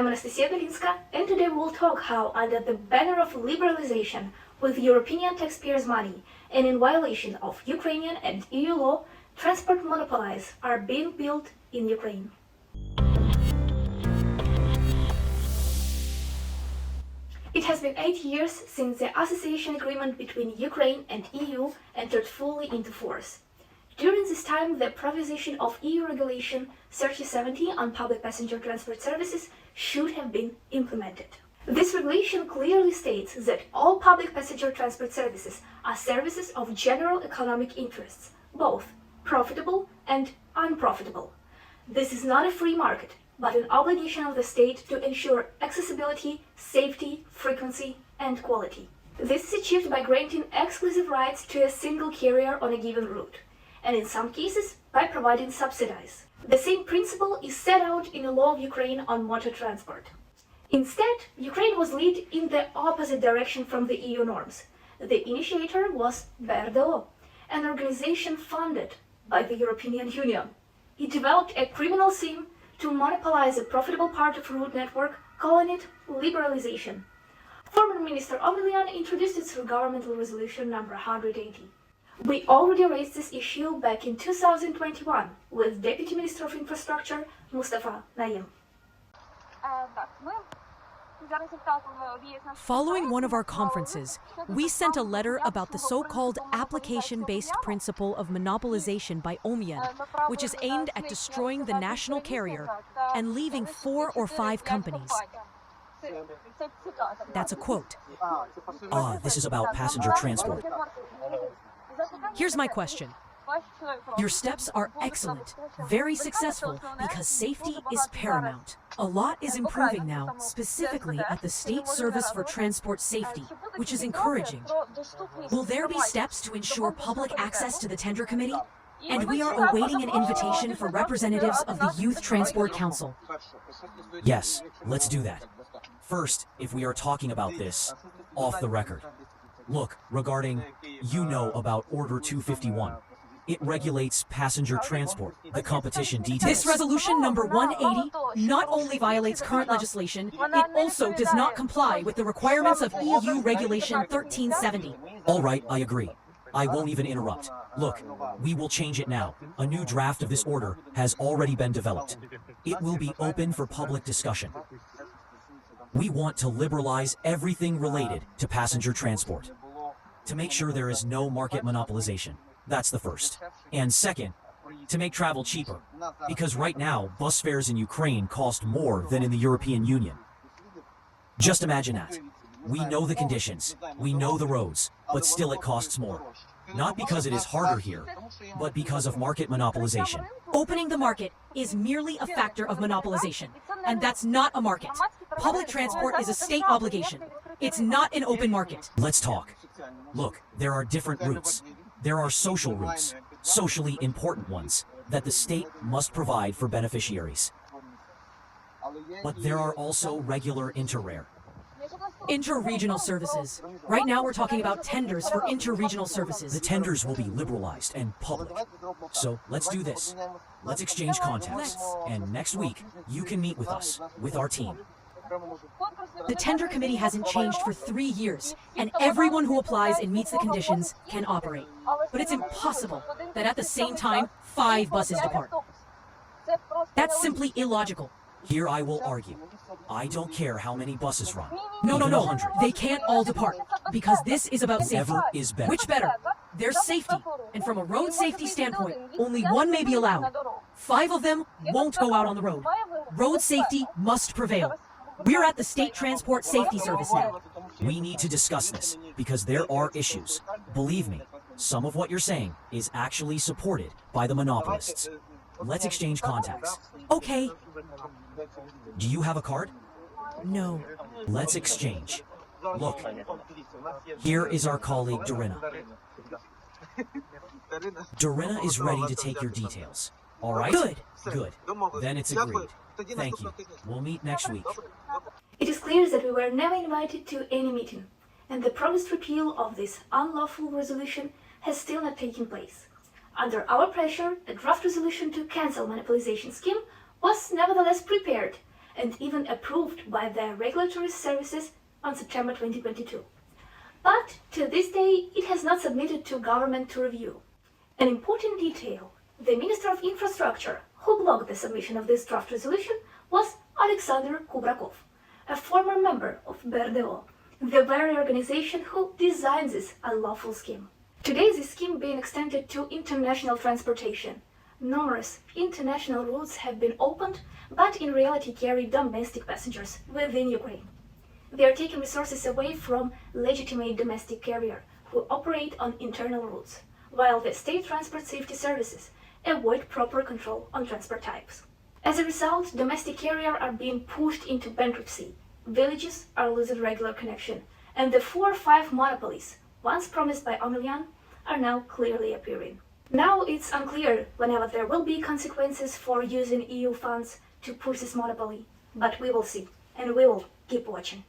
I'm Anastasia Galinska, and today we'll talk how, under the banner of liberalization, with European taxpayers' money, and in violation of Ukrainian and EU law, transport monopolies are being built in Ukraine. It has been 8 years since the association agreement between Ukraine and EU entered fully into force. During this time, the privatization of EU Regulation 3070 on public passenger transport services should have been implemented. This regulation clearly states that all public passenger transport services are services of general economic interests, both profitable and unprofitable. This is not a free market, but an obligation of the state to ensure accessibility, safety, frequency, and quality. This is achieved by granting exclusive rights to a single carrier on a given route, and in some cases by providing subsidies. The same principle is set out in the law of Ukraine on motor transport. Instead, Ukraine was led in the opposite direction from the EU norms. The initiator was BRDO, an organization funded by the European Union. It developed a criminal scheme to monopolize a profitable part of route network, calling it liberalization. Former Minister Omelian introduced it through governmental resolution number 180. We already raised this issue back in 2021 with Deputy Minister of Infrastructure Mustafa Naim. Following one of our conferences, we sent a letter about the so-called application-based principle of monopolization by Omelian, which is aimed at destroying the national carrier and leaving 4 or 5 companies. That's a quote. This is about passenger transport. Here's my question. Your steps are excellent, very successful, because safety is paramount. A lot is improving now, specifically at the State Service for Transport Safety, which is encouraging. Will there be steps to ensure public access to the Tender Committee? And we are awaiting an invitation for representatives of the Youth Transport Council. Yes, let's do that. First, if we are talking about this, off the record. Look, regarding, about Order 251. It regulates passenger transport, the competition details. This resolution number 180 not only violates current legislation, it also does not comply with the requirements of EU Regulation 1370. All right, I agree. I won't even interrupt. Look, we will change it now. A new draft of this order has already been developed. It will be open for public discussion. We want to liberalize everything related to passenger transport, to make sure there is no market monopolization. That's the first. And second, to make travel cheaper, because right now, bus fares in Ukraine cost more than in the European Union. Just imagine that. We know the conditions, we know the roads, but still it costs more. Not because it is harder here, but because of market monopolization. Opening the market is merely a factor of monopolization, and that's not a market. Public transport is a state obligation. It's not an open market. Let's talk. Look, there are different routes. There are social routes, socially important ones, that the state must provide for beneficiaries. But there are also regular inter-rare. Inter-regional services. Right now we're talking about tenders for inter-regional services. The tenders will be liberalized and public. So let's do this. Let's exchange contacts. And next week, you can meet with us, with our team. The tender committee hasn't changed for 3 years, and everyone who applies and meets the conditions can operate. But it's impossible that at the same time, 5 buses depart. That's simply illogical. Here I will argue. I don't care how many buses run. No. 100. They can't all depart, because this is about safety. Whoever is better. Which better? There's safety, and from a road safety standpoint, only 1 may be allowed. 5 of them won't go out on the road. Road safety must prevail. We're at the State Transport Safety Service now. We need to discuss this, because there are issues. Believe me, some of what you're saying is actually supported by the monopolists. Let's exchange contacts. Okay. Do you have a card? No. Let's exchange. Look, here is our colleague Dorina. Dorina is ready to take your details. All right? Good. Then it's agreed. Thank you. We'll meet next week. It is clear that we were never invited to any meeting, and the promised repeal of this unlawful resolution has still not taken place. Under our pressure, a draft resolution to cancel monopolization scheme was nevertheless prepared, and even approved by their regulatory services on September 2022. But to this day, it has not submitted to government to review. An important detail: the Minister of Infrastructure who blocked the submission of this draft resolution was Alexander Kubrakov, a former member of BRDO, the very organization who designed this unlawful scheme. Today, this scheme being extended to international transportation. Numerous international routes have been opened, but in reality carry domestic passengers within Ukraine. They are taking resources away from legitimate domestic carriers who operate on internal routes, while the state transport safety services avoid proper control on transport types. As a result, domestic carriers are being pushed into bankruptcy, villages are losing regular connection, and the 4 or 5 monopolies, once promised by Omelian, are now clearly appearing. Now it's unclear whenever there will be consequences for using EU funds to push this monopoly, but we will see, and we will keep watching.